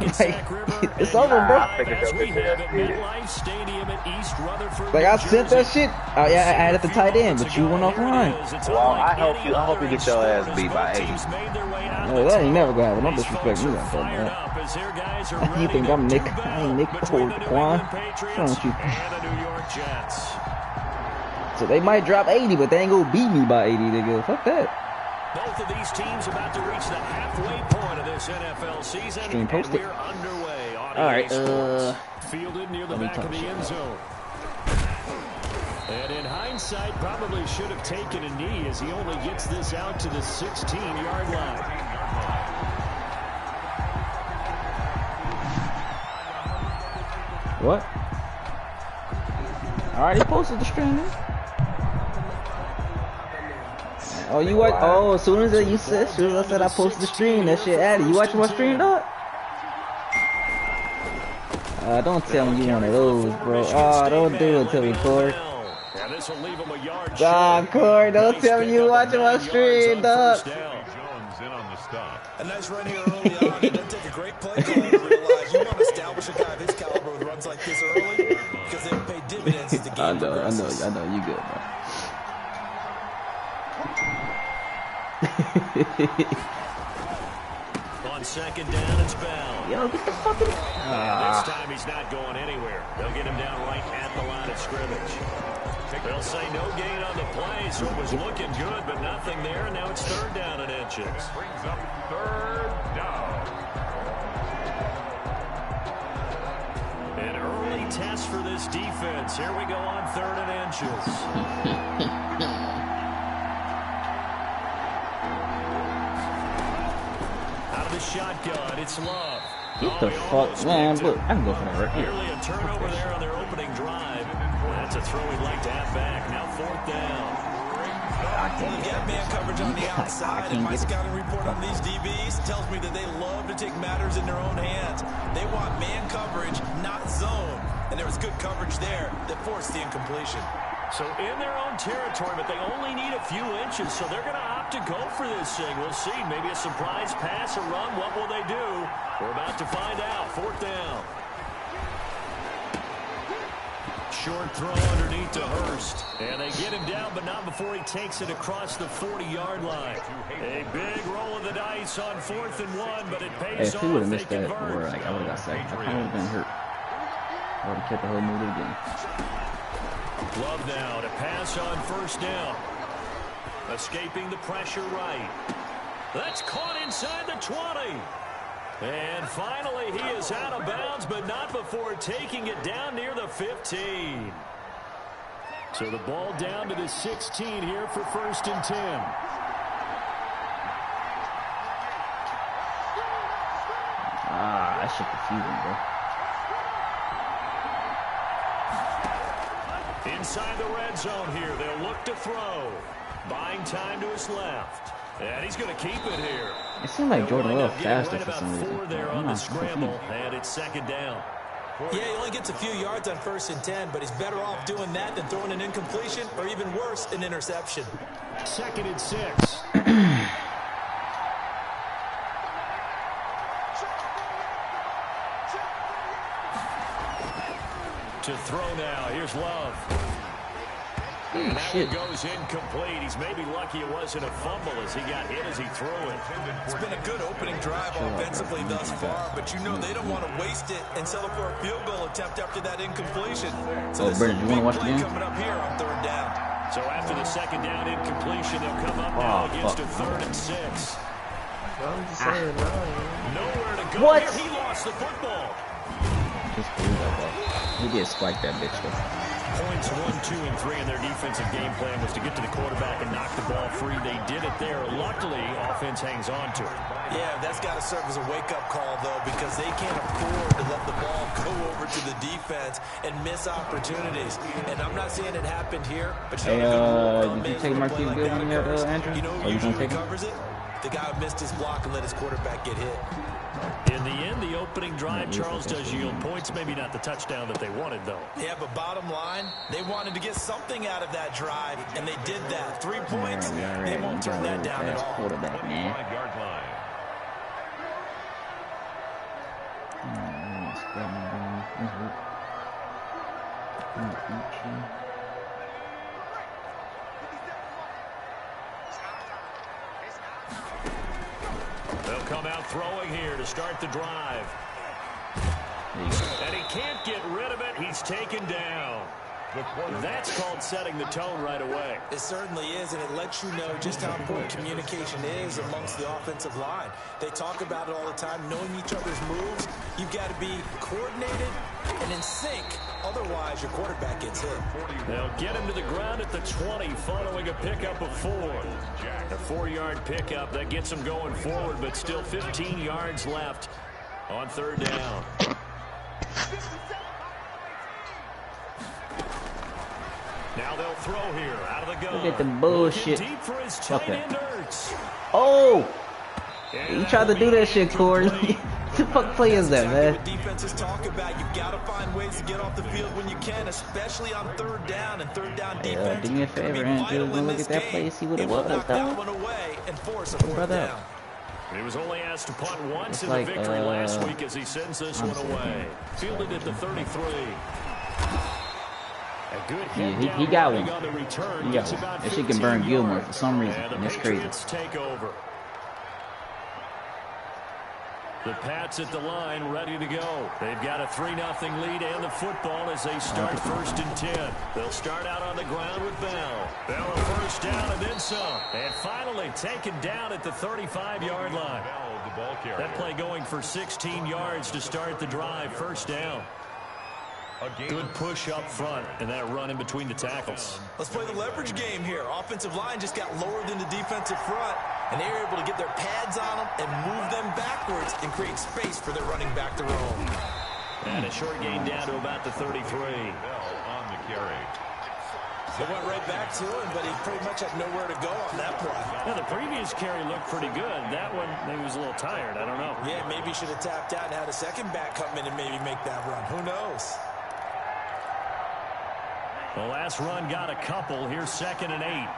Like, it's over, bro. Like, I sent that shit. Oh, yeah, I added the tight end, but you went offline. Well, I hope you get your ass beat by 80. No, that ain't never gonna happen. Don't disrespect me like that, man. You think I'm Nick? I ain't Nick Quan. What's wrong with you? So they might drop 80, but they ain't gonna beat me by 80, nigga. Fuck that. Both of these teams about to reach the halfway point of this NFL season, and we're underway. All right, fielded near the back of the end zone. And in hindsight, probably should have taken a knee as he only gets this out to the 16-yard line. What? All right, he posted the stream. Oh, you watch? Oh, as soon as I said I posted the stream, that shit added. You watching my stream, dog? Don't tell me you one of those, bro. Oh, don't do it to me, Corey. Corey, don't tell me you watching my stream, dog. A nice run here early on. It doesn't take a great play call to realize you want to establish a guy of his caliber with runs like this early because they'll pay dividends as the game progresses. I know, you good, bro. On second down, it's Bell. Yo, get the fucking... This time he's not going anywhere. They'll get him down right at the line of scrimmage. They'll say no gain on the play, so it was looking good, but nothing there. Now it's third down and inches. Brings up third down. An early test for this defense. Here we go on third and inches. Out of the shotgun, it's Love. Get the fuck, man, look, I can go for that right here. Nearly a turnover there on their opening drive. That's a throw he'd like to have back. Now fourth down. Well, they've got man coverage on the outside, and my scouting report on these DBs tells me that they love to take matters in their own hands. They want man coverage, not zone. And there was good coverage there that forced the incompletion. So in their own territory, but they only need a few inches, so they're going to opt to go for this thing. We'll see. Maybe a surprise pass, a run. What will they do? We're about to find out. Fourth down. Short throw underneath to Hurst. And they get him down, but not before he takes it across the 40-yard line. A big roll of the dice on 4th and 1, but it pays off. If he would have missed that, or like, I would have got sacked. I probably would have been hurt. I would have kept the whole move again. Love now to pass on first down. Escaping the pressure right. That's caught inside the 20. And finally, he is out of bounds, but not before taking it down near the 15. So the ball down to the 16 here for 1st and 10. That shit confusing, bro. Inside the red zone here, they'll look to throw. Buying time to his left. And he's going to keep it here. It seemed like Jordan Love faster for some reason. 4 there on the scramble, and it's second down. Yeah, he only gets a few yards on 1st and 10, but he's better off doing that than throwing an incompletion, or even worse, an interception. 2nd and 6. To throw now. Here's Love. And that one goes incomplete. He's maybe lucky it wasn't a fumble as he got hit as he threw it. It's been a good opening drive offensively thus far, but you know they don't want to waste it and settle for a field goal attempt after that incompletion. So this Brendan, you want to watch the game? Coming up here on 3rd down. So after the 2nd down incompletion, they'll come up now against a 3rd and 6. I'm just saying, Nowhere to go. What? Here. He lost the football. Just believe that, bro. He did spike that bitch, though. Points 1, 2, and 3 in their defensive game plan was to get to the quarterback and knock the ball free. They did it there. Luckily, offense hangs on to it. Yeah, that's got to serve as a wake-up call, though, because they can't afford to let the ball go over to the defense and miss opportunities. And I'm not saying it happened here, but you know, did you take Marquise Goodwin yet, Andrew? You know who usually covers it? The guy who missed his block and let his quarterback get hit. In the end, the opening drive, Charles, does yield points. Maybe not the touchdown that they wanted, though. Yeah, but bottom line, they wanted to get something out of that drive, and they did that. 3 points, they won't turn that down at all. Quarterback, man. They'll come out throwing here to start the drive. And he can't get rid of it. He's taken down. That's called setting the tone right away. It certainly is, and it lets you know just how important communication is amongst the offensive line. They talk about it all the time, knowing each other's moves. You've got to be coordinated and in sync. Otherwise, your quarterback gets hit. They'll get him to the ground at the 20 following a pickup of 4. A 4-yard pickup that gets him going forward, but still 15 yards left on 3rd down. Now they'll throw here out of the gun. Look at the bullshit. Deep for his tight end Ertz. Oh! You tried to do that shit, Corey. What the fuck play is that, man? What defenses talk about. You've got to find ways to get off the field when you can, especially on 3rd down and 3rd down defense. Do me a favor, Andrew. Go look at that play and see what it was, knock that one away and force a 4th down. He was only asked to punt once in the victory last week as he sends this one away. Fielded at the 33. Yeah, he got one. He got one. That shit can burn Gilmore for some reason, and it's crazy. Take over. The Pats at the line, ready to go. They've got a 3-0 lead and the football as they start 1st and 10. They'll start out on the ground with Bell. Bell a 1st down and then some. And finally taken down at the 35-yard line. That play going for 16 yards to start the drive. 1st down. Good push up front and that run in between the tackles. Let's play the leverage game here. Offensive line just got lower than the defensive front, and they were able to get their pads on them and move them backwards and create space for their running back to roam. And a short gain down to about the 33. On the carry. They went right back to him, but he pretty much had nowhere to go on that play. Now, the previous carry looked pretty good. That one, maybe was a little tired. I don't know. Yeah, maybe he should have tapped out and had a second back come in and maybe make that run. Who knows? The last run got a couple. Here's 2nd and 8.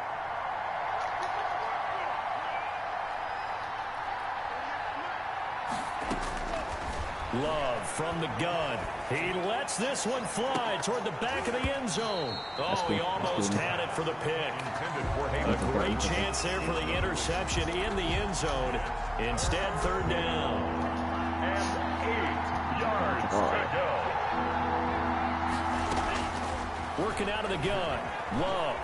Love from the gun. He lets this one fly toward the back of the end zone. Oh, he almost had it for the pick. A great chance there for the interception in the end zone. Instead, 3rd down. And 8 yards to go. Working out of the gun. Love.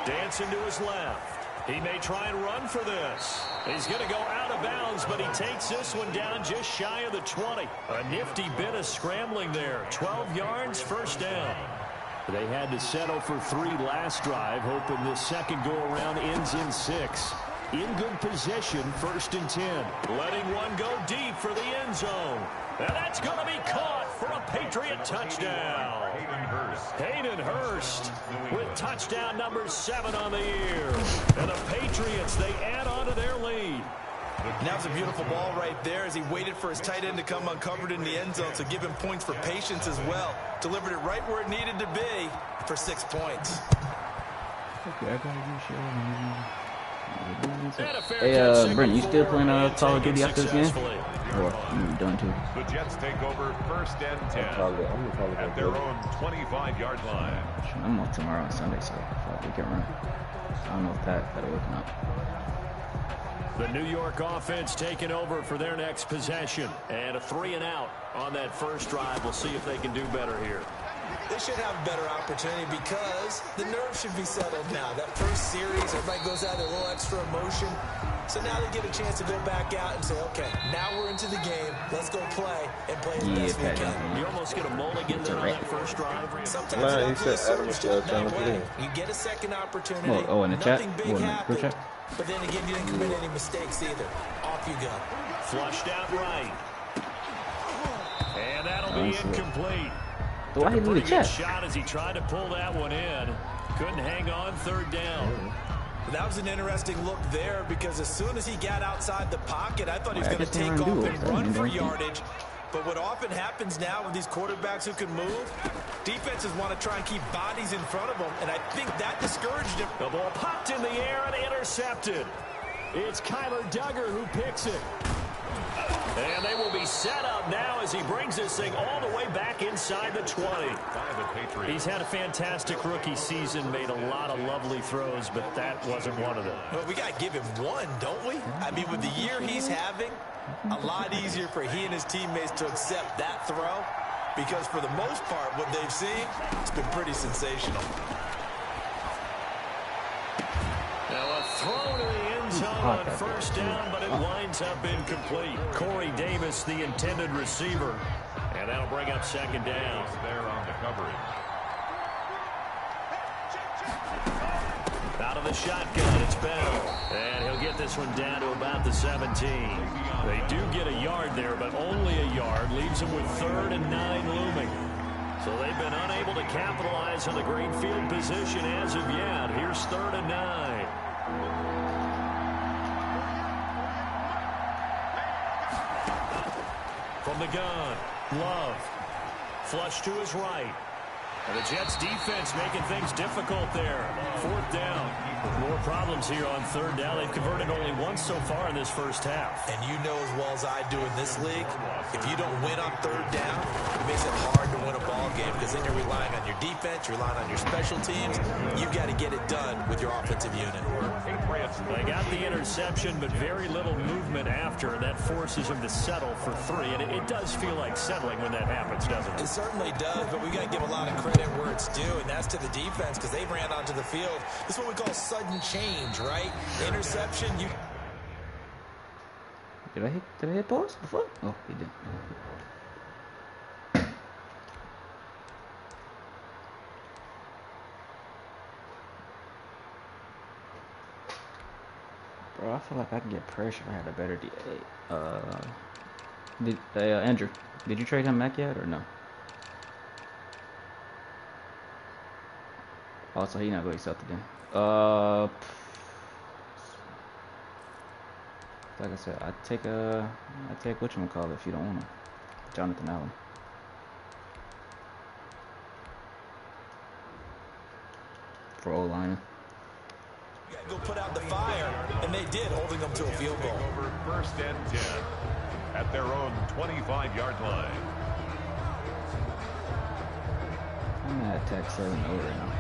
Dancing to his left. He may try and run for this. He's going to go out of bounds, but he takes this one down just shy of the 20. A nifty bit of scrambling there. 12 yards, 1st down. They had to settle for 3 last drive, hoping this second go-around ends in 6. In good position, 1st and 10. Letting one go deep for the end zone. And that's going to be caught for a Patriot touchdown. Hayden Hurst with touchdown number 7 on the year. And the Patriots, they add on to their lead. Now it's a beautiful ball right there as he waited for his tight end to come uncovered in the end zone, so give him points for patience as well. Delivered it right where it needed to be for 6 points. Hey, Brent, you still playing Call of Duty after this game? Or you done too? The Jets take over 1st and 10 at their own 25-yard line. I'm off tomorrow on Sunday, so we can run. I don't know if that'll work out. The New York offense taking over for their next possession. And a 3-and-out on that first drive. We'll see if they can do better here. They should have a better opportunity because the nerves should be settled now. That first series, everybody goes out with a little extra emotion. So now they get a chance to go back out and say, okay, now we're into the game. Let's go play and play as best we can. You almost get a mulligan there on that first drive. Sometimes it actually serves just that way. You get a second opportunity. In the chat? Nothing big happened. But then again, you didn't commit any mistakes either. Off you go. Flushed out right. And that'll be incomplete. Why he leave the chat? Shot as he tried to pull that one in. Couldn't hang on, 3rd down. That was an interesting look there because as soon as he got outside the pocket, I thought he was going to take off and run for yardage. But what often happens now with these quarterbacks who can move, defenses want to try and keep bodies in front of them, and I think that discouraged him. The ball popped in the air and intercepted. It's Kyler Duggar who picks it. And they will be set up it now as he brings this thing all the way back inside the 20. He's had a fantastic rookie season, made a lot of lovely throws, but that wasn't one of them. Well, we got to give him one, don't we? I mean, with the year he's having, a lot easier for he and his teammates to accept that throw, because for the most part, what they've seen, it's been pretty sensational. Now a throw to the end zone on first down, but it winds up incomplete. Corey Davis, the intended receiver, and that'll bring up second down. There on the coverage. Out of the shotgun, it's Bell. And he'll get this one down to about the 17. They do get a yard there, but only a yard. Leaves them with 3rd and 9 looming. So they've been unable to capitalize on the great field position as of yet. Here's 3rd and 9. From the gun, Love. Flush to his right. And the Jets defense making things difficult there. 4th down. More problems here on 3rd down. They've converted only once so far in this first half. And you know as well as I do in this league, if you don't win on 3rd down, it makes it hard to win a ball game because then you're relying on your defense, you're relying on your special teams. You've got to get it done with your offensive unit. They got the interception, but very little movement after, and that forces him to settle for 3. And it does feel like settling when that happens, doesn't it? It certainly does, but we got to give a lot of credit where it's due, and that's to the defense because they ran onto the field. This is what we call sudden change, right? Interception, you... Did I hit pause before? Oh, he did. Bro, I feel like I can get pressure if I had a better DA. Andrew, did you trade him back yet or no? Also, he not going to accept again. Like I said, I take whatchamacallit if you don't want him. Jonathan Allen. For O-line. You gotta go put out the fire, and they did, holding them to a field goal. Over 1st and 10 at their own 25-yard line. I'm at Tech 7-0 right now.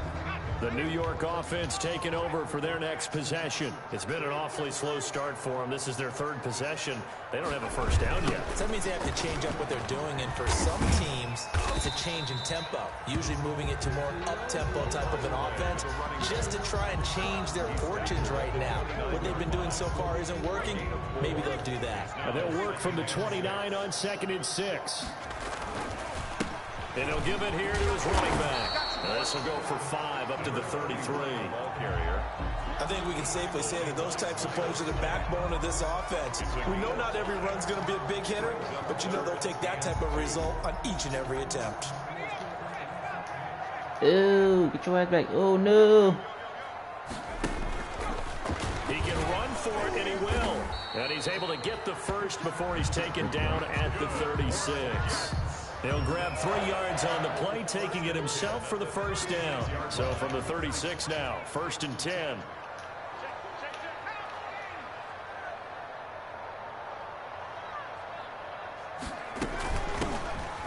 The New York offense taking over for their next possession. It's been an awfully slow start for them. This is their 3rd possession. They don't have a first down yet. So that means they have to change up what they're doing, and for some teams, it's a change in tempo, usually moving it to more up-tempo type of an offense, just to try and change their fortunes right now. What they've been doing so far isn't working. Maybe they'll do that. And they'll work from the 29 on 2nd and 6. And he'll give it here to his running back. This will go for 5 up to the 33. Ball carrier. I think we can safely say that those types of plays are the backbone of this offense. We know not every run's going to be a big hitter, but you know they'll take that type of result on each and every attempt. Ooh, get your ass back. Oh, no. He can run for it, and he will. And he's able to get the first before he's taken down at the 36. He'll grab 3 yards on the play, taking it himself for the first down. So from the 36 now, 1st and 10.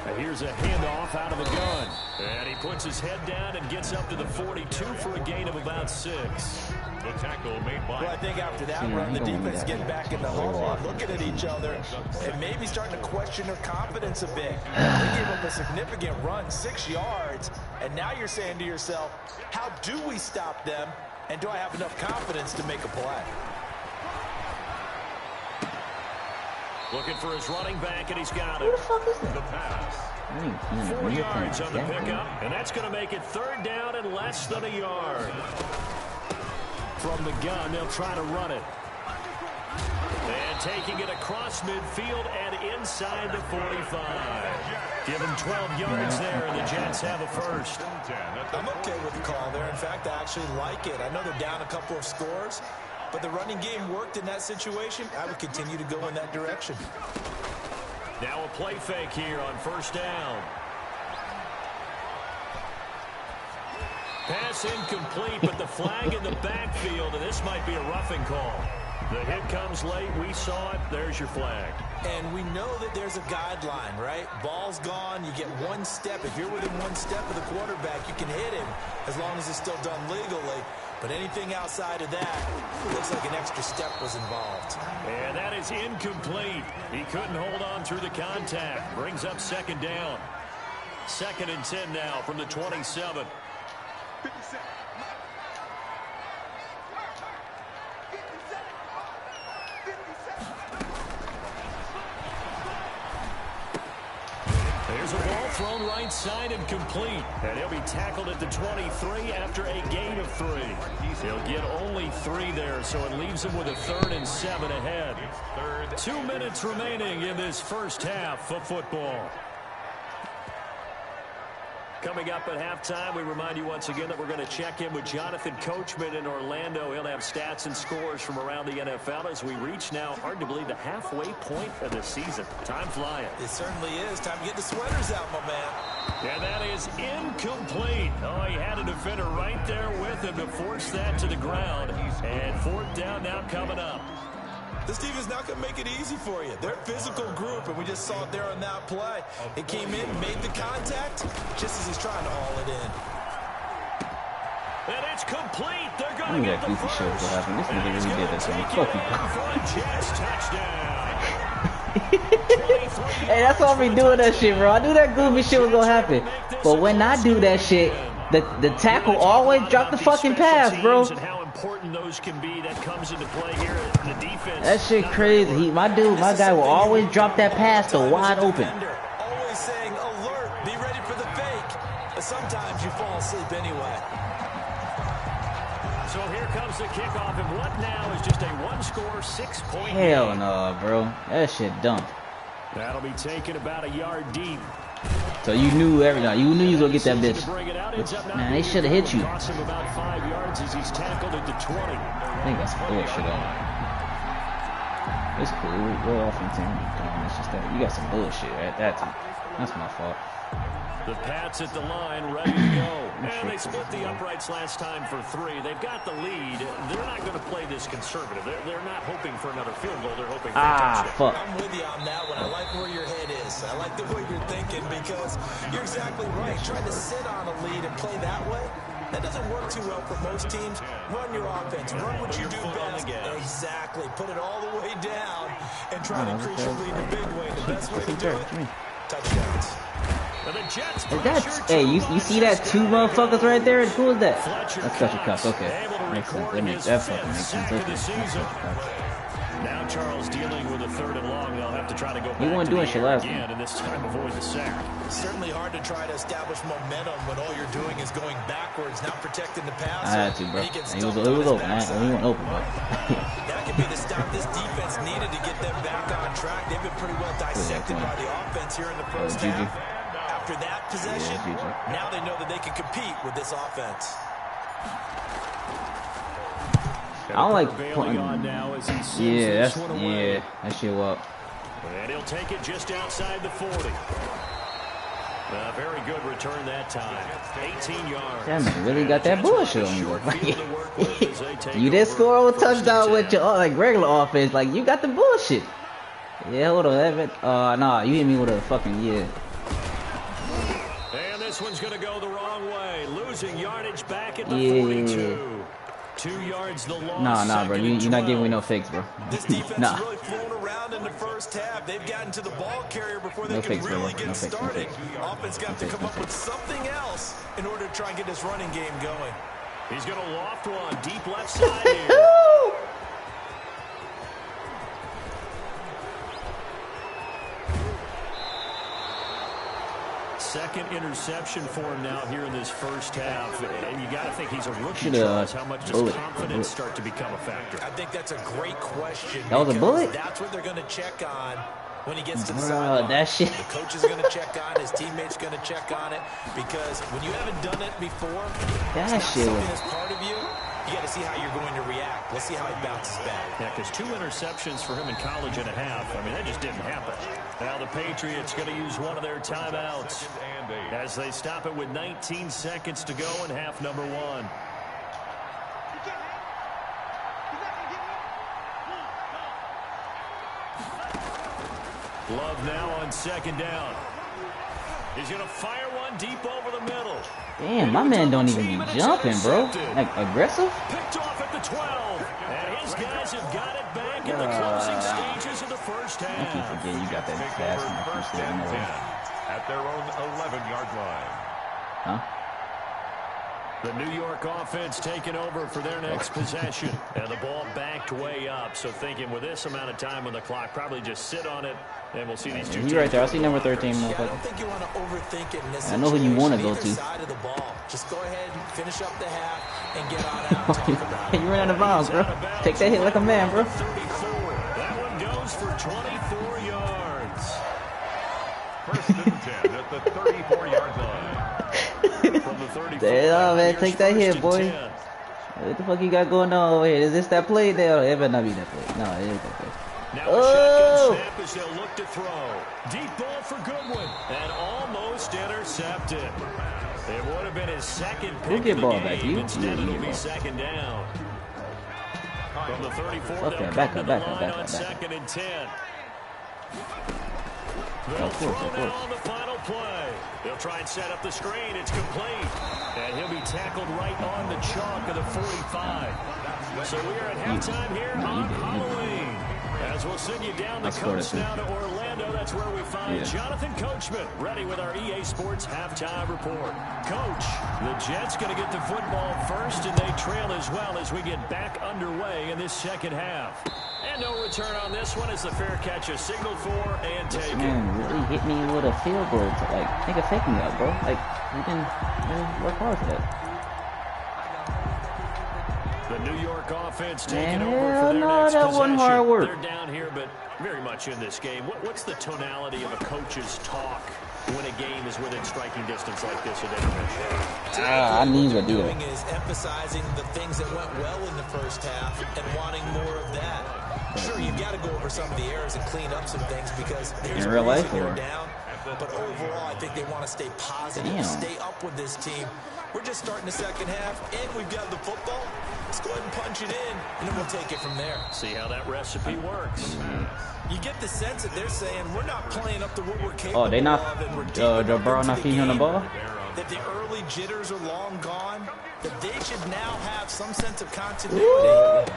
And here's a handoff out of the gun. And he puts his head down and gets up to the 42 for a gain of about 6. The tackle made by... Well, I think after that run, the defense getting back in the huddle, looking at each other, and maybe starting to question their confidence a bit. They gave up a significant run, 6 yards, and now you're saying to yourself, how do we stop them, and do I have enough confidence to make a play? Looking for his running back, and he's got it. Who the fuck is that? The pass. 4 yards on the pickup, and that's going to make it 3rd down and less than a yard. From the gun, they'll try to run it. And taking it across midfield and inside the 45. Give them 12 yards there, and the Jets have a first. I'm okay with the call there. In fact, I actually like it. I know they're down a couple of scores, but the running game worked in that situation. I would continue to go in that direction. Now a play fake here on 1st down. Pass incomplete, but the flag in the backfield, and this might be a roughing call. The hit comes late. We saw it. There's your flag. And we know that there's a guideline, right? Ball's gone. You get one step. If you're within one step of the quarterback, you can hit him as long as it's still done legally. But anything outside of that, it looks like an extra step was involved. And that is incomplete. He couldn't hold on through the contact. Brings up second down. 2nd and 10 now from the 27. There's a ball thrown right side and complete. And he'll be tackled at the 23 after a gain of 3. He'll get only 3 there, so it leaves him with a 3rd and 7 ahead. 2 minutes remaining in this first half of football. Coming up at halftime, we remind you once again that we're going to check in with Jonathan Coachman in Orlando. He'll have stats and scores from around the NFL as we reach now, hard to believe, the halfway point of the season. Time flying. It certainly is. Time to get the sweaters out, my man. And that is incomplete. Oh, he had a defender right there with him to force that to the ground. And 4th down now coming up. This team is not going to make it easy for you. They're a physical group, and we just saw it there on that play. It came in, made the contact, just as he's trying to haul it in. And it's complete. They're going to get the first. Shit what happened. This nigga really did that to me. Fuck you. Hey, that's why I be doing that shit, bro. I knew that goofy shit was going to happen. But when I do that shit, the tackle always drop the fucking pass, bro. Important those can be, that comes into play here in the defense. That shit crazy. My guy will always drop that pass to wide open. Always saying alert, be ready for the fake. But sometimes you fall asleep anyway. So here comes the kickoff, and what now is just a one-score, 6-point Hell game. no, bro. That shit dumped. That'll be taken about a yard deep. So you knew everything. You knew you was gonna get that bitch. Man, they should have hit you. Cost him about 5 yards as he's tackled at the 20. I think that's bullshit on it. It's cool. We're offense team. It's just that you got some bullshit at that time. That's my fault. The Pats at the line, ready to go. And they split the uprights last time for 3. They've got the lead. They're not going to play this conservative. They're not hoping for another field goal. They're hoping for a touchdown. Fuck. I'm with you on that one. I like where your head is. I like the way you're thinking because you're exactly right. Trying to sit on a lead and play that way, that doesn't work too well for most teams. Run your offense. Run what you do best. Exactly. Put it all the way down and try to increase your lead in a big way. The best way to do it, touchdowns. Hey, you see that 2 motherfuckers right there? Who is that? That's Fletcher Cox. Okay, makes sense. That fucking makes sense. Okay. Now Charles dealing with a 3rd and long. They'll have to try to go back. He wasn't doing shit last again, and this time avoid the sack. It's certainly hard to try to establish momentum when all you're doing is going backwards, not protecting the pass. I had to, bro. He was open. He went open, bro. That could be the stop this defense needed to get them back on track. They've been pretty well dissected by the offense here in the first half. After that possession, now they know that they can compete with this offense. I don't like putting. That shit up. And he'll take it just outside the 40. Very good return that time. 18 yards. That man really got that bullshit on you. You did score a touchdown with your like regular offense. Like you got the bullshit. Yeah, hold on. Nah, you hit me with a fucking And this one's gonna go the wrong way. Losing yardage back at the 42. 2 yards the long. Nah, bro. You're not giving me no fakes, bro. This defense is really flown around in the first half. They've gotten to the ball carrier before they can really get started. Offense got to come up with something else in order to try and get this running game going. He's going to loft one deep left side here. Second interception for him now here in this first half. And you got to think he's a rookie, Charles. How much does confidence start to become a factor? I think that's a great question. That was a bullet? That's what they're going to check on when he gets to the sideline. That shit. The coach is going to check on it. His teammate's going to check on it. Because when you haven't done it before, that shit. Something that's part of you. You got to see how you're going to react. Let's see how he bounces back. Yeah, because 2 interceptions for him in college and a half. I mean, that just didn't happen. Now the Patriots going to use one of their timeouts as they stop it with 19 seconds to go in half number 1. Love now on second down. He's going to fire one deep over the middle. Damn, my man don't even be jumping, bro. Like, aggressive? Picked off at the 12. And his guys have got it back in the closing stages of the first half. I keep forgetting you got that pass in the first at their own 11-yard line. Huh? The New York offense taking over for their next possession. And the ball backed way up. So thinking with this amount of time on the clock, probably just sit on it. And we'll see these two. He's right there. I see number 13. I don't think you want to overthink it in this I know who you want to go to. side of the ball. Just go ahead and finish up the half and get on out. Talk about it. You ran out of bounds, bro. Take that hit like a man, bro. 34. That one goes for 24 yards. First and 10 at the 34-yard line. From the 34. Damn, man, take that hit, boy. What the fuck you got going on over here? Is this that play there? It better not be that play. No, it ain't that play. Now a shotgun snap as they'll look to throw. Deep ball for Goodwin. And almost intercepted. It would have been his second pick get of the ball game. back. You Instead, get it'll ball. be second down. From the 34, Okay, they'll back come up, to the back up, line back on up, back up. second and 10. Of They'll course, throw of now course. on the final play. They'll try and set up the screen. It's complete. And he'll be tackled right on the chalk of the 45. So we are at halftime here on Halloween. As we'll send you down the coast now to Orlando. That's where we find Jonathan Coachman ready with our EA Sports halftime report. Coach, the Jets going to get the football first, and they trail as well as we get back underway in this second half. And no return on this one as the fair catch is signaled for and This taken. man really hit me with a field goal. Like, nigga faking that, bro. Like, we didn't work hard for that. The New York offense taking Man, over for hell their no, next that possession. wasn't hard work. They're down here, but very much in this game. What's the tonality of a coach's talk when a game is within striking distance like this at intermission? I need to do that. Doing is emphasizing the things that went well in the first half and wanting more of that. Sure, you've got to go over some of the errors and clean up some things because there's In real life, they're or? down. But overall, I think they want to stay positive, Damn. stay up with this team. We're just starting the second half, and we've got the football. Let's go ahead and punch it in, and then we'll take it from there. See how that recipe works. You get the sense that they're saying we're not playing up to what we're capable Oh, they not. of, and we're deep enough Burrow into not the feeding on the game ball? that the early jitters are long gone, that they should now have some sense of continuity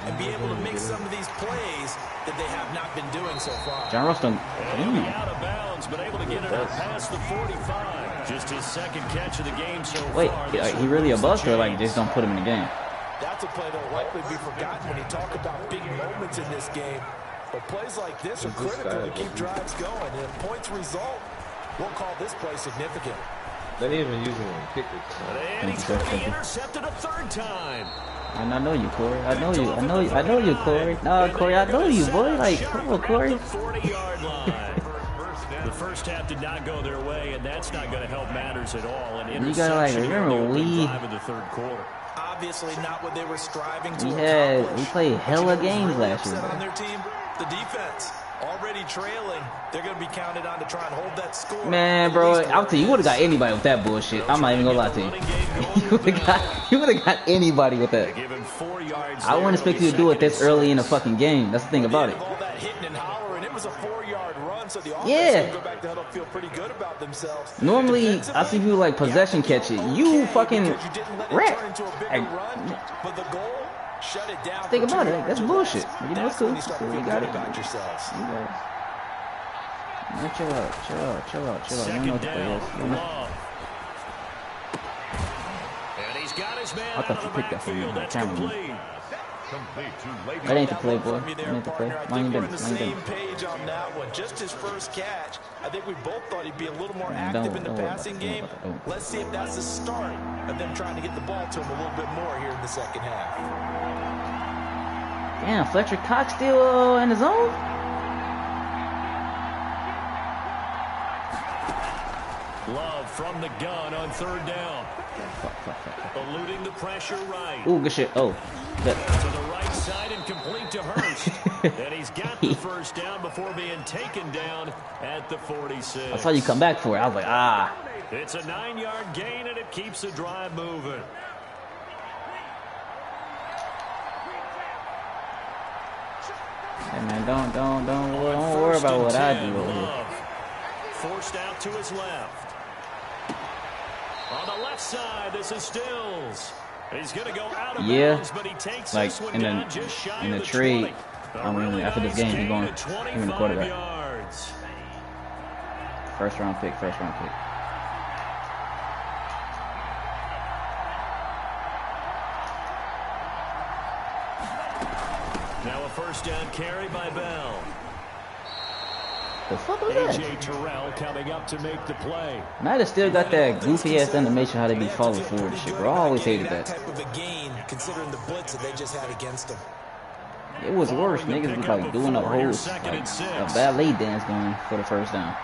and be able to make some of these plays that they have not been doing so far. John Ross done. And he'll be out of bounds, but able to get it out past the 45. Just his second catch of the game so Wait, far. he really a bust or like just don't put him in the game? That's a play that will likely be forgotten when you talk about big moments in this game. But plays like this are critical to keep drives going. And if points result, we'll call this play significant. They didn't even use him in kickers. And he's going to be intercepted a third time. And I know you, Corey. I know you, Corey. No, Corey, I know you, boy. Like, come on, Corey. The 40-yard line. The first half did not go their way, and that's not going to help matters at all. An You gotta, like, interception here in the remember, opening drive of the third quarter. Obviously not what they were striving to We played hella games last year, on bro. their team, the defense already trailing. They're going to be counted on to try and hold that score. Man, bro, I'll tell you, you would have got anybody with that bullshit. I'm not even gonna lie to you. You would have got anybody with that. Give him 4 yards. I wouldn't expect you to do it this early in the fucking game. That's the thing about it. All that hitting and hollering, it was a 4-yard run, so the offense Yeah. can go back to huddle, feel pretty good about themselves. Normally, I see people like possession catch it. You fucking because you didn't let it wreck. turn into a bigger Like, run, but the goal, shut it down. think for about 2 it. That's yards. bullshit. You know, it's That's cool. when you start to You feel got good it. about yourselves. You got it. Man, chill out. You don't know what Second the play down. is. You know? Love. And he's got his man I thought out you of the picked that from backfield. me. That's Camera. complete. Complete to Lady. That ain't the play, boy. From you That there, ain't the play. partner. I Mind think your we're on the business. Mind your same business. page on that one. Just his first catch. I think we both thought he'd be a little more Man, active in the don't worry about passing that. game. Don't worry about that. Let's see if that's the start of them trying to get the ball to him a little bit more here in the second half. Damn, Fletcher Cox still in the zone? Love from the gun on third down. Fuck. Eluding the pressure right. Ooh, good shit. Oh, good. To the right side and complete to Hurst. And he's got the first down before being taken down at the 46. I saw you come back for it. I was like, ah. It's a 9-yard gain, and it keeps the drive moving. Hey man, don't worry about what I do over here. Forced out to his left. On the left side, this is Stills. He's going to go out of bounds, but he takes like this one in down just shy of the trade. 20. I mean, after this game, he's going to quarterback. Yards. First round pick. Now a first down carry by Bell. The fuck was that? A.J. Terrell coming up to make the play. Madden still got that goofy ass animation how they be falling forward and shit, bro. I always hated that. Type of a gain, considering the blitz that they just had against them. It was worse. Niggas was like doing a whole a ballet dance going for the first down.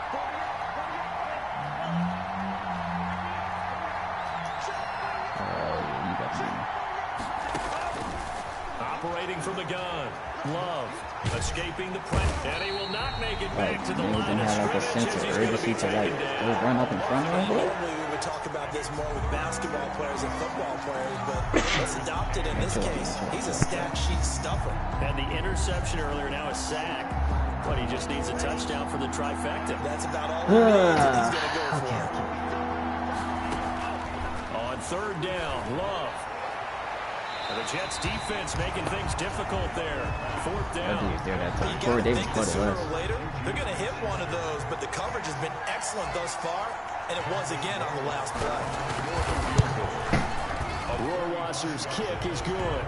Operating from the gun. Love. Escaping the pressure. And he will not make it back to the line of have like a sense of urgency to like go run up in front of him. Normally we would talk about this more with basketball players and football players, but let's adopt it in this case. He's a stat sheet stuffer. Had the interception earlier, now a sack. But he just needs a touchdown for the trifecta. That's about all he needs, and he's going to go for it. On third down, Love. And the Jets defense making things difficult there. Fourth down. Corey Davis caught it Sooner last. or later, they're going to hit one of those, but the coverage has been excellent thus far, and it was again on the last play. Rohrwasser's kick is good.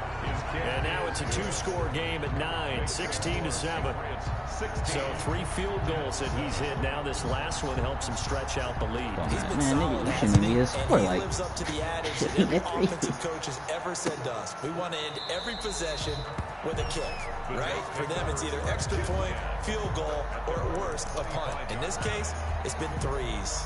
And now it's a two-score game at 9, 16-7. So 3 field goals that he's hit. Now this last one helps him stretch out the lead. He's been Man, solid, nigga, you shouldn't be a score and he like. lives up to the adage that every offensive coach has ever said to us. We want to end every possession with a kick, right? For them, it's either extra point, field goal, or at worst, a punt. In this case, it's been threes.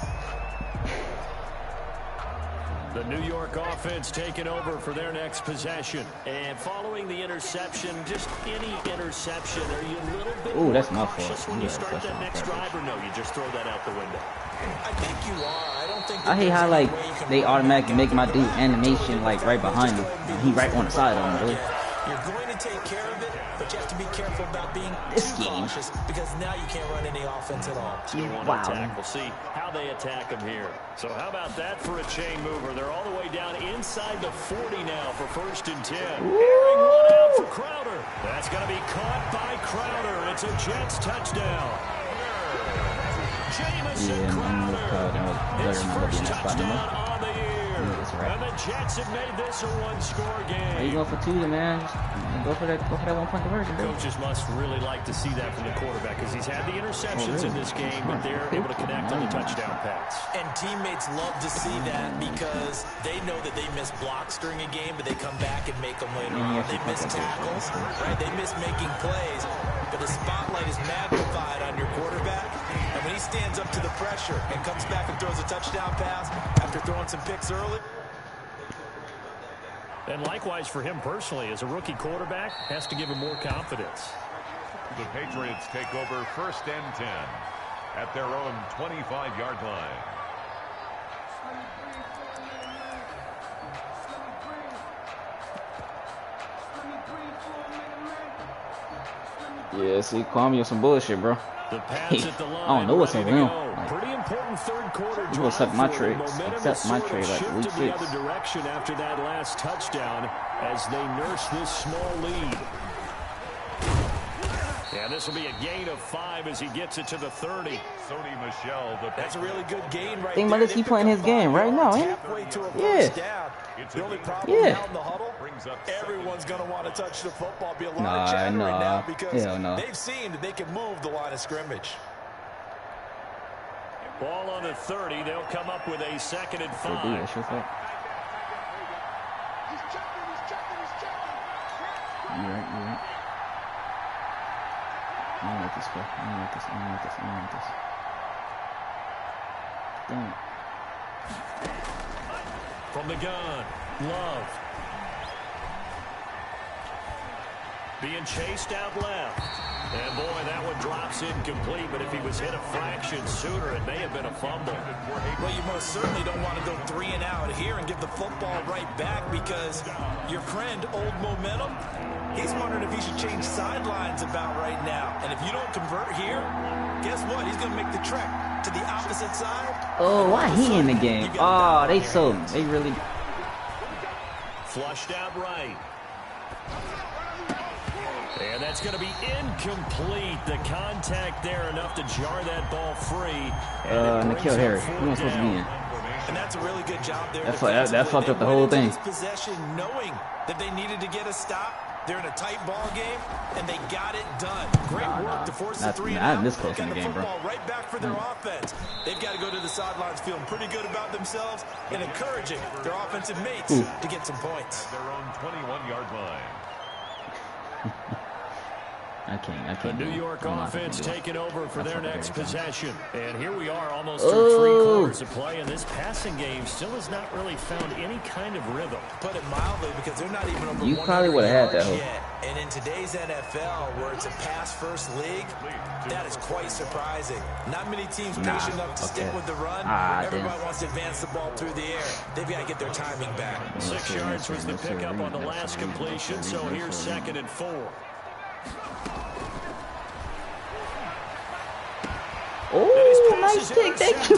The New York offense taking over for their next possession. And following the interception, just any interception, are you a little bit Ooh, that's my cautious fault. when you Yeah, start that's that my next fault. drive, or no, you just throw that out the window? I think you are. I don't think I hate how like they automatically make my dude animation like right behind him. And he right on the side of him, really. You're going to take care of it, but you have to be careful about being This too game. cautious because now you can't run any offense at all. Still want to attack. We'll see how they attack him here. So how about that for a chain mover? They're all the way down inside the 40 now for 1st and 10. Airing one out for Crowder. That's going to be caught by Crowder. It's a Jets touchdown. Jamison Crowder. His first touchdown on the year. And the Jets have made this a one-score game. Are you going for 2, man? Go for that 1-point conversion, bro. Coaches must really like to see that from the quarterback because he's had the interceptions in this game, but they're able to connect on the touchdown pass. And teammates love to see that because they know that they miss blocks during a game, but they come back and make them later on. They miss tackles, right? They miss making plays, but the spotlight is magnified on your quarterback. And when he stands up to the pressure and comes back and throws a touchdown pass after throwing some picks early. And likewise for him personally, as a rookie quarterback, has to give him more confidence. The Patriots take over 1st and 10 at their own 25-yard line. Yeah, see, Kwame on some bullshit, bro. The pass at the line, I don't know what's up with him. Like, pretty important third quarter you gonna accept my trade, Momentum accept my sort of trade like shifted week the 6. other direction after that last touchdown as they nurse this small lead. Yeah, this will be a gain of 5 as he gets it to the 30. Sony Michel, That's a really good gain right Think there. about this, he playing his game right now, ain't Halfway to a Yeah. first down. The only problem Yeah. now in the huddle, brings up everyone's going to want to touch the football. Be a lot Nah, of chatter right nah. now because Hell no. they've seen that they can move the line of scrimmage. Ball on the 30. They'll come up with a 2nd and 5. They do that shit, fuck. You're right. I don't like this, bro. I don't like this. Damn it. From the gun, Love. being chased out left. And boy, that one drops incomplete, but if he was hit a fraction sooner, it may have been a fumble. Well, you most certainly don't want to go 3 and out here and give the football right back because your friend, Old Momentum, he's wondering if he should change sidelines about right now. And if you don't convert here, guess what? He's going to make the trek to the opposite side. Oh, why he in the game? Oh, they really flushed out right. And that's going to be incomplete. The contact there enough to jar that ball free. N'Keal Harry. He wasn't supposed to be in. And that's a really good job there. That fucked up the whole thing. Possession, knowing that they needed to get a stop. They're in a tight ball game, and they got it done. Great work to force the 3 and out. Not this close in the game, bro. Right back for their offense. They've got to go to the sidelines feeling pretty good about themselves and encouraging their offensive mates to get some points. At their own 21-yard line. I can't. The New York offense taking over for their next possession. And here we are almost through 3 quarters of play, and this passing game still has not really found any kind of rhythm. Put it mildly, because they're not even over you probably would have had that yet. And in today's NFL, where it's a pass-first league, that is quite surprising. Not many teams patient enough to stick with the run. Everybody wants to advance the ball through the air. They've got to get their timing back. 6 yards was the pickup on the last completion, so here's 2nd and 4. Oh, nice pick, thank you.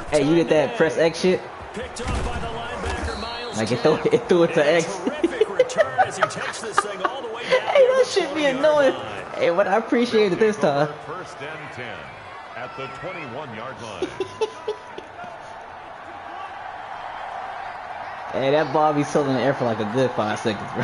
Hey, you get that press X shit? Picked up by the linebacker, Miles. Like it threw it to X. Terrific return as he takes this thing all the way down. Hey, that shit be annoying. Hey, what I appreciate it this time. 1st and 10 at the 21-yard line. Hey, that ball be still in the air for like a good 5 seconds, bro.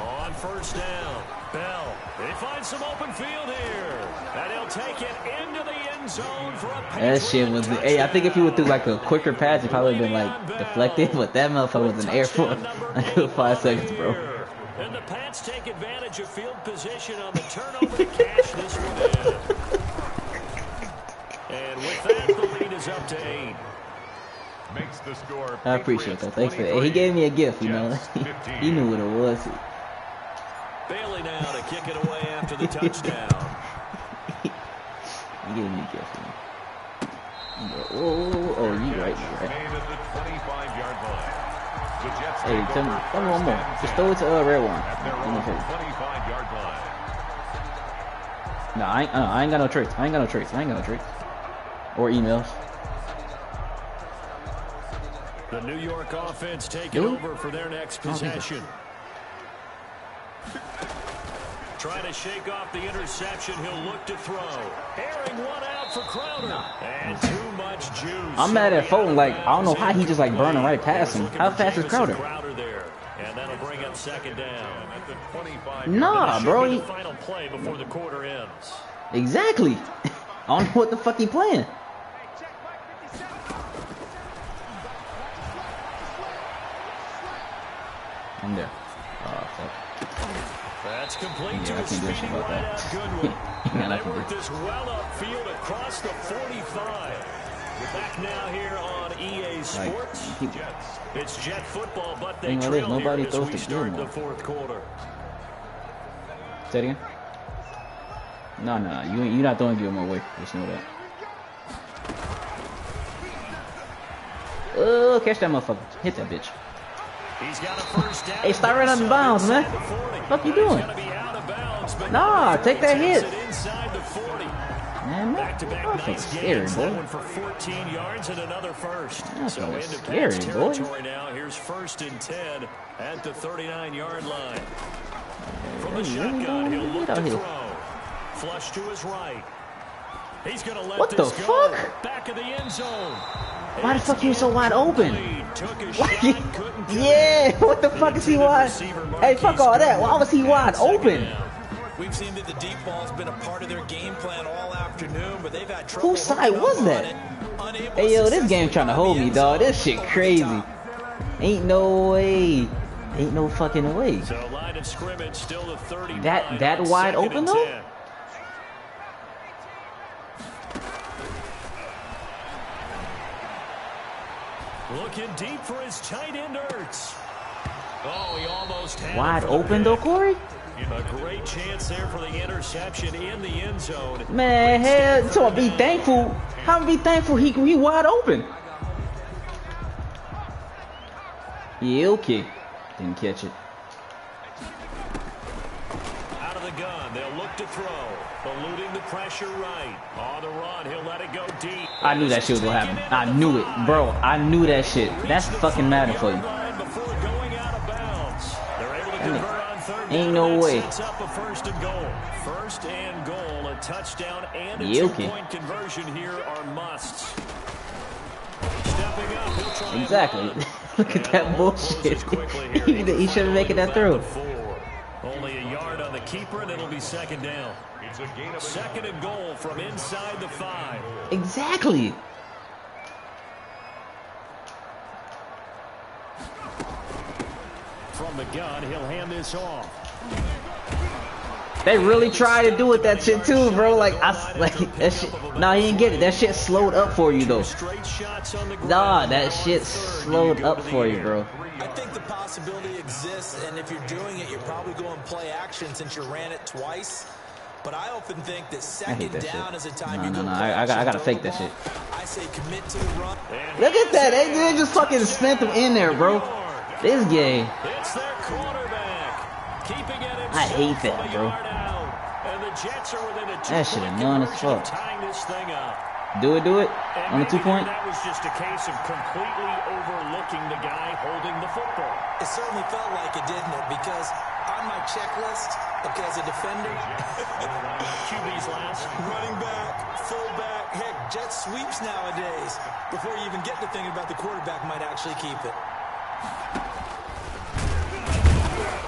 On 1st down, Bell. They find some open field here. And he'll take it into the end zone for a that shit was. Hey, I think if he would do like a quicker pass, it probably would have been like deflected. But that motherfucker was in the air for like a good 5 seconds, bro. And the Pats take advantage of field position on the turnover to cash this one in. And with that, the lead is up to 8. Makes the score. I appreciate that. Thanks for that. He gave me a gift, you know. He knew what it was. Bailey now to kick it away after the touchdown. He gave me a gift, man. Oh, you right. Hey, tell me one more. Just throw it to red one. No, I ain't got no tricks. I ain't got no tricks. Or emails. The New York offense taking over for their next possession. Trying to shake off the interception. He'll look to throw. Airing one out for Crowder. And too much juice. I'm mad at Fulton. Like, I don't know how he just like burning right past him. How fast is Crowder? There. And that'll bring up 2nd down. Nah, bro. The final play before the quarter ends. Exactly. I don't know what the fuck he playing. I'm there. Oh, fuck. That's complete Yeah, to I his can't do shit speedy about right that. out Goodwin. Man, I They can work do. this well upfield across the 45. We're back now here on EA Sports. It's Jet football, but they trail nobody here as throws we the start ball. the 4th quarter. Say it again. No, you're not throwing Gilmore away. Just know that. Oh, catch that motherfucker. Hit that bitch. He's got a 1st down. Hey, start right out of bounds, man. What you doing? Nah, take that hit. Inside the 40. Man, Back-to-back nice scary, gains. boy. That one for 14 yards and another 1st. So into scary, Pats boy. territory now. Here's 1st and 10 at the 39-yard line. From the shotgun, he'll look to throw. Flush to his right. He's going to let what this the go. fuck? Back of the end zone. Why the fuck he was so wide open? Shot, yeah, what the fuck is he wide? Hey, fuck all that. Why was he wide open? We've seen that the deep ball's been a part of their game plan all afternoon, but they've had trouble. Whose side was that? Hey, yo, this game trying to hold me, dog. This shit crazy. Ain't no way. Ain't no fucking way. So line of scrimmage still the 39. That wide open though? 10. Looking deep for his tight end Ertz. Oh, he almost had Wide open though, Corey. A great chance there for the interception in the end zone. Man, hell, so be thankful. How be thankful he wide open? Yeah, okay. Didn't catch it. Out of the gun, they'll look to throw. Eluding the pressure right. On the run, he'll let it go deep. I knew that shit was gonna happen. I knew it, bro. I knew that shit. That's fucking Madden for you. Before going out of bounds. They're able to convert on third. Ain't no way. Sets up a first and goal. First and goal, a touchdown and a Yeah, okay. two-point conversion here are musts. Stepping up, he'll try. Exactly. Look at that bullshit. He shouldn't make it that through. Only a yard on the keeper, and it'll be second down. Second and goal from inside the 5. Exactly. From the gun, he'll hand this off. They really try to do it that shit too, bro. Like that shit. Nah, you didn't get it. That shit slowed up for you though. Nah, that shit slowed up for you, bro. I think the possibility exists, and if you're doing it, you're probably going play action since you ran it twice. But I often think that second down is a time you go. I gotta fake that shit. I say commit to the run. Look at that. They just fucking spent them in there, bro. This game. It's their quarterback. Keeping it I hate that, bro. And the Jets are within a That shit annoying as fuck. tying this thing up. Do it on the 2-point. That was just a case of completely overlooking the guy holding the football. It certainly felt like it, didn't it? Because on my checklist, okay, as a defender, QB's last. running back, fullback, heck, jet sweeps nowadays. Before you even get to thinking about the quarterback might actually keep it.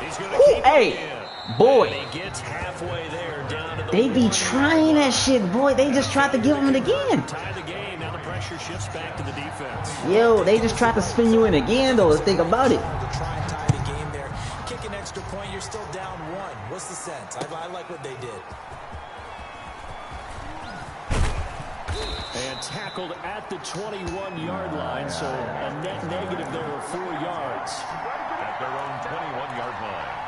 He's gonna keep Hey, boy. he gets halfway there down to the They be trying that shit, boy. They just tried to give him it again. tie the game. Now the pressure shifts back to the defense. Yo, they just tried to spin you in again, though. Let's think about it. To try and tie the game there. Kick an extra point, you're still down 1. What's the sense? I like what they did. And tackled at the 21-yard line, so a net negative there of 4 yards. At their own 21-yard line.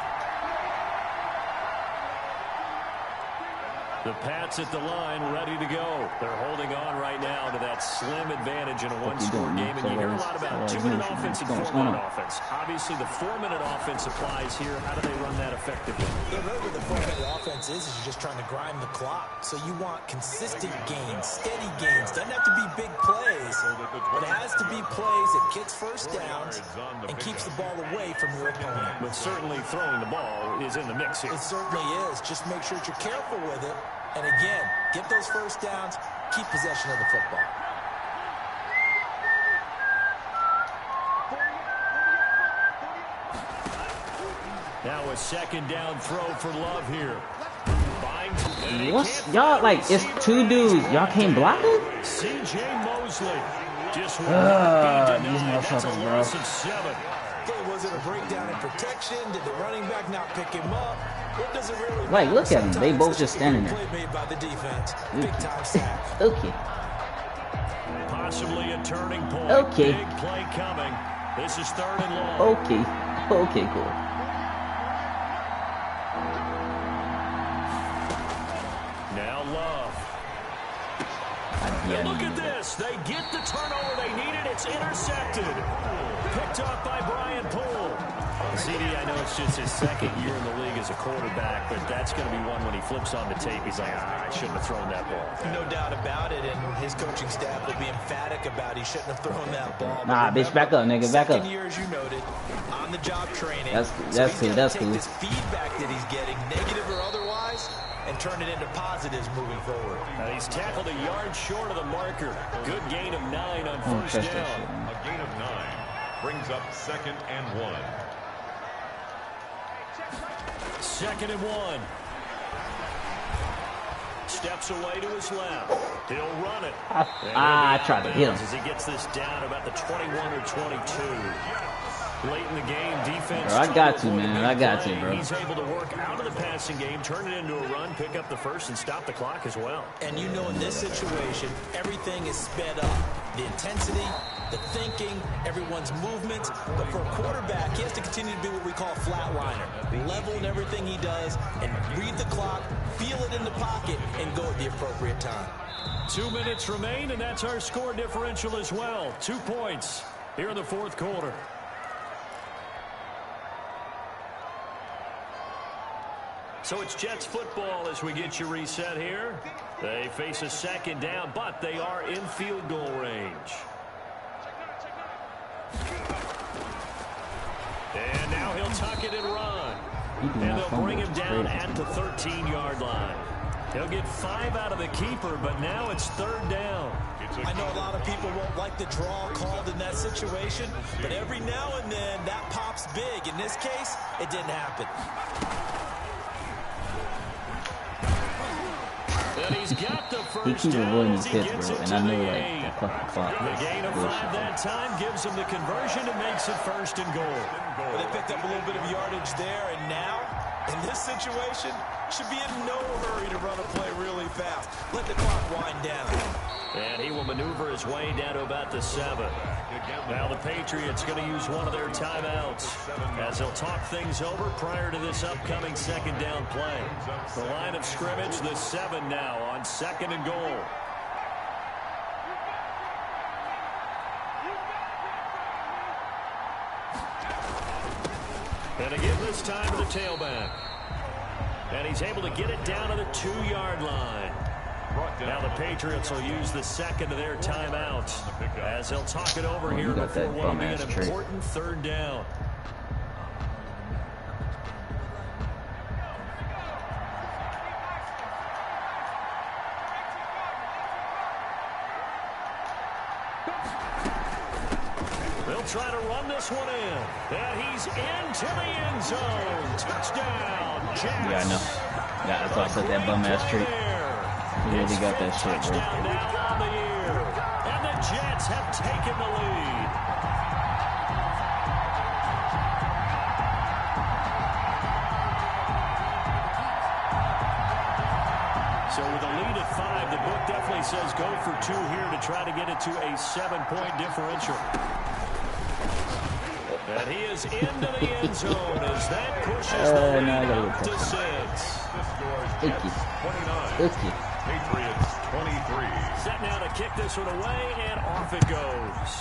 The Pats at the line, ready to go. They're holding on right now to that slim advantage in a one-score game. And you hear a lot about 2-minute offense and 4-minute offense. Obviously, the 4-minute offense applies here. How do they run that effectively? Yeah, really what the 4-minute offense is you're just trying to grind the clock. So you want consistent gains, steady gains. Doesn't have to be big plays, but it has to be plays that gets first downs and keeps the ball away from your opponent. But certainly throwing the ball is in the mix here. It certainly is. Just make sure that you're careful with it. And again, get those first downs, keep possession of the football. Now a second down throw for Love here. What's y'all like? It's 2 dudes. Y'all can't block it? CJ Mosley. Just these motherfuckers, bro. Okay, was it a breakdown in protection? Did the running back not pick him up? What does it really Like, look at them. They both just standing there. Play made by the defense. Big time sack. Okay. Possibly a turning point. Okay. Big play coming. This is 3rd and long. Okay. Okay, cool. Now Love. And look at this. They get the turnover they needed. It's intercepted. Picked up by Brian Poole. CD, I know it's just his 2nd year in the league as a quarterback, but that's going to be one when he flips on the tape. He's like, I shouldn't have thrown that ball. No doubt about it, and his coaching staff will be emphatic about he shouldn't have thrown that ball. Nah, bitch, back up, nigga, back up. 2nd year, as you noted, on-the-job training. That's so cool, that's take cool. this feedback that he's getting, negative or otherwise, and turn it into positives moving forward. Now he's tackled a yard short of the marker. Good gain of 9 on first down. A gain of 9 brings up 2nd and 1. 2nd and 1. Steps away to his left. He'll run it. I tried to hit him. As he gets this down about the 21 or 22. Late in the game, defense. Bro, I got to, man. I got to, bro. He's able to work out of the passing game, turn it into a run, pick up the first, and stop the clock as well. And you know in this situation, everything is sped up. The intensity, the thinking, everyone's movements. But for a quarterback, he has to continue to be what we call a flatliner. Level in everything he does and read the clock, feel it in the pocket, and go at the appropriate time. 2 minutes remain, and that's our score differential as well. 2 points here in the fourth quarter. So it's Jets football as we get you reset here. They face a second down, but they are in field goal range. And now he'll tuck it and run. And they'll bring him down at the 13-yard line. He'll get 5 out of the keeper, but now it's third down. I know a lot of people won't like the draw called in that situation, but every now and then that pops big. In this case, it didn't happen. And he's got the first He keeps avoiding his hits, bro, and I know, like, the that fucking clock. The gain of 5 that time gives him the conversion and makes it first and goal. Well, they picked up a little bit of yardage there, and now, in this situation, should be in no hurry to run a play really fast. Let the clock wind down. And he will maneuver his way down to about the 7. Now the Patriots going to use one of their timeouts as they'll talk things over prior to this upcoming second down play. The line of scrimmage, the 7 now on second and goal. And again this time to the tailback. And he's able to get it down to the 2-yard line. Now the Patriots will use the second of their timeouts as they'll talk it over here before what will be an important third down. They'll try to run this one in. And he's into the end zone. Touchdown, Jets. Yeah, I know. Yeah, that's why I said that bum-ass trick. He really got that shit, bro. Now on the year. And the Jets have taken the lead. So with a lead at 5, the book definitely says go for 2 here to try to get it to a 7-point differential. And he is into the end zone as that pushes the lead up to 6. Icky. Patriots 23. Set now to kick this one away, and off it goes.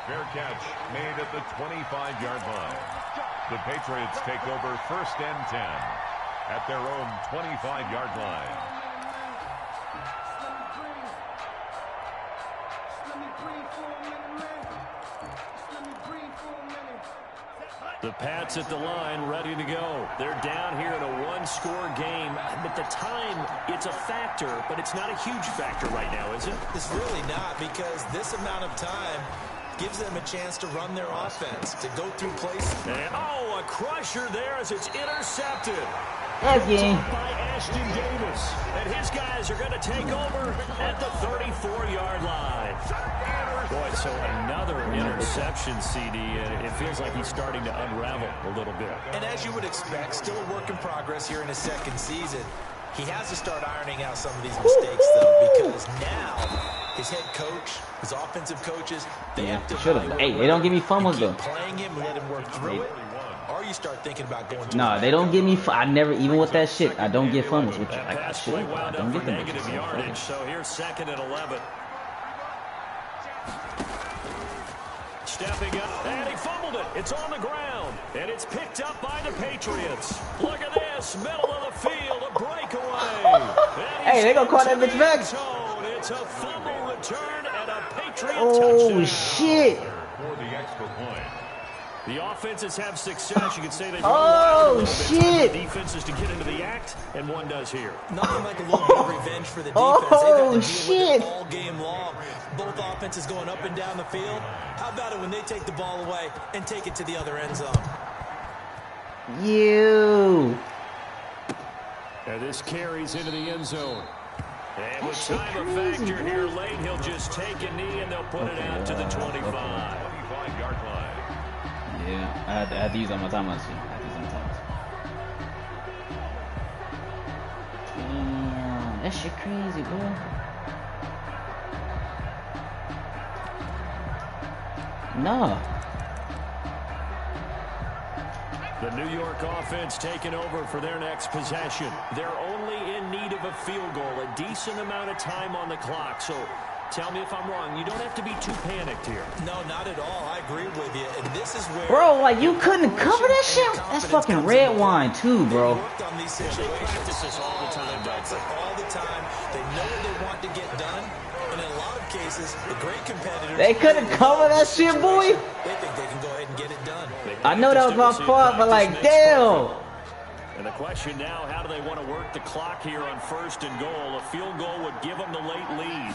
Fair catch made at the 25-yard line. The Patriots take over first and 10 at their own 25-yard line. The Pats at the line, ready to go. They're down here in a one-score game. At the time, it's a factor, but it's not a huge factor right now, is it? It's really not, because this amount of time gives them a chance to run their offense, to go through places. And, oh, a crusher there as it's intercepted. That's game. By Ashton Davis. And his guys are going to take over at the 34-yard line. Boy, so another interception, CD, and it feels like he's starting to unravel a little bit. And as you would expect, still a work in progress here in his second season. He has to start ironing out some of these mistakes, though, because now his head coach, his offensive coaches, they have to Hey, they don't give me fumbles, though. Playing him, let him work through it. Or you start thinking about going to No, they don't give me. I never, even with that shit, I don't get fumbles with you. That Like, pass shit, play I wound don't up get for them. negative yardage, so here's second and 11. Stepping up, and he fumbled it. It's on the ground, and it's picked up by the Patriots. Look at this, middle of the field, a breakaway. Hey, they gonna call that bitch back. It's a fumble return and a Patriot Oh, touchdown. shit. For the extra point. The offenses have success. You could say they run Oh, a little bit, shit. the defenses to get into the act, and one does here. Nothing like a little bit of revenge for the defense. Oh, They've had to deal shit. with it all game long. Both offenses going up and down the field. How about it when they take the ball away and take it to the other end zone? You. And this carries into the end zone. And with time of factor here late, he'll just take a knee and they'll put it out to the 25. 25-yard line. Yeah, I had to use on my timeouts. Damn, that shit crazy, bro. No. The New York offense taking over for their next possession. They're only in need of a field goal, a decent amount of time on the clock. So tell me if I'm wrong. You don't have to be too panicked here. No, not at all. I agree with you. And this is where... Bro, like, you couldn't cover that shit? That's fucking red wine, too, bro. They practice this all the time, don't they? All the time. They know what they want to get done. And in a lot of cases, the great competitors... They couldn't cover that shit, boy. They think they can go ahead and get it done. I know that was my fault, but like, damn. And the question now, how do they want to work the clock here on 1st and goal? A field goal would give them the late lead.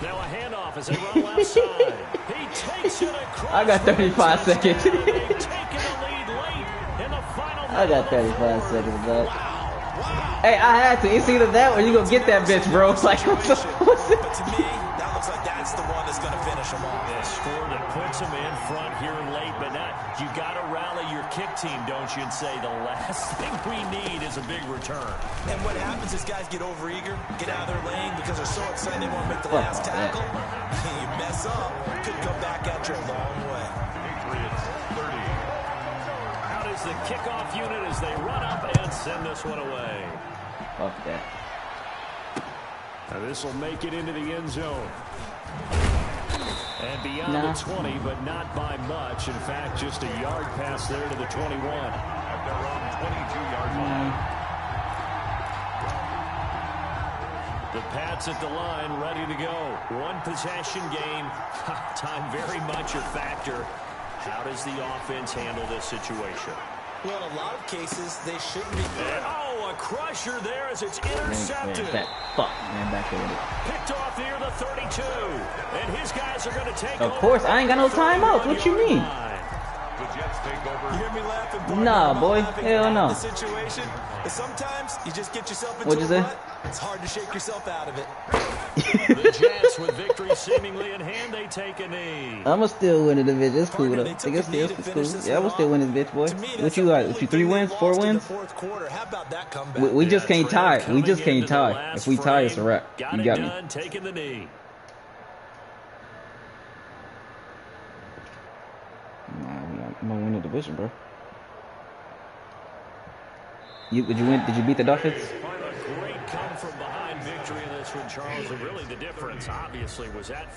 Now a handoff as they run left side. He takes it across. I got 35 seconds. They've taken the lead late in the final. I got 35 seconds, bro. Hey, I had to. It's either that or you gonna get that bitch, bro. It's like, what's it? But to me, that looks like that's the one that's going to finish them off. A score that puts them in front here late, but not. You got to rally your kick team, don't you, and say the last thing we need is a big return. And what happens is guys get overeager, get out of their lane because they're so excited they want to make the last tackle. You mess up, could come back at you a long way. Patriots 30. Out is the kickoff unit as they run up and send this one away. Fuck that. Now this will make it into the end zone. And beyond the 20, but not by much. In fact, just a yard pass there to the 21. At their own 22-yard line. The Pats at the line, ready to go. One possession game. Time very much a factor. How does the offense handle this situation? Well, in a lot of cases, they shouldn't be. Oh, a crusher there as it's intercepted. Fuck, man, back there with it. Picked off near the 32. And his guys are going to take Of course, I ain't got no timeouts. What you mean? The Jets take over. You hear me laughing? Nah, boy. Hell no. The situation is sometimes you just get yourself into What'd you say? rut. It's hard to shake yourself out of it. The Jets with victory seemingly in hand, they take a knee. I'ma still win the division. It's cool though. I think it's cool. Yeah, I'ma still win this bitch, boy. What you got? What you 3 wins? 4 wins? We just can't tie. We just can't tie. If we tie, it's a wrap. You got me. Taking the knee. I'm gonna win the division, bro. Did you win? Did you beat the Dolphins? A great come from behind victory in this one, Charles. And really the difference, obviously, was at